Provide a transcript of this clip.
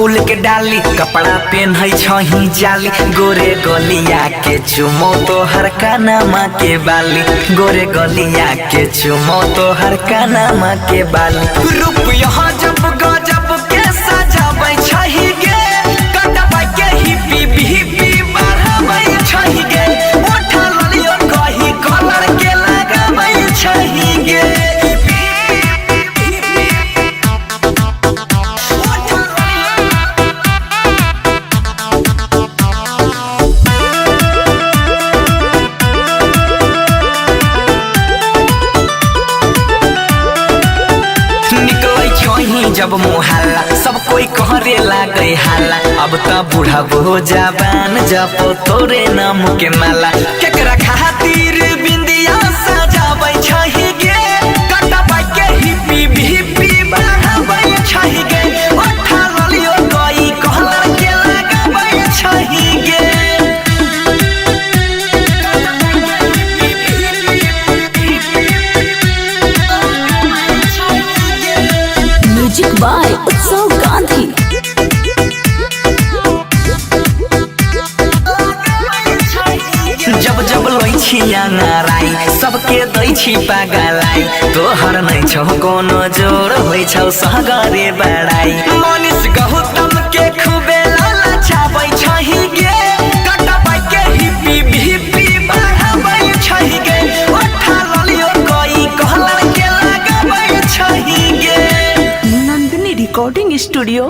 फूल के डाली कपड़ा पेन है छही जाली गोरे गलिया के चुमो तो हर कानमा के बाली गोरे गलिया के चुमो तो हर कानमा के बाली रूप यहाँ जब गजब के सजाबै छही गे कटबै के हिपी हिपी बढ़ाबै छही गे ओठा ललियो कही कलर के लगाबै छही गे जब मुहल्ला सब कोई कहरे लागे हाला अब तो बूढ़ा हो जवान जब तोरे नाम के माला केकरा खातिर बिंदिया सजाबै छही गे कटबै के हिपी हिपी बढ़ाबै छही गे ओठा ललियो कोई कहलर के लगाबै छही गे म्यूजिक बाय उत्सव गांधी। जब जब लै छी अंगराई सबके दै छी पागलाई तोहर नहीं छौ कोनो जोर होइ छौ सहगरे बड़ाई मनीष गौतम के खूबे लाला छाबै छही गे कटबै के हिपी हिपी बढ़ाबै छही गे ओठा ललियो कोई कहलर के लगाबै छही गे नंदिनी रिकॉर्डिंग स्टूडियो।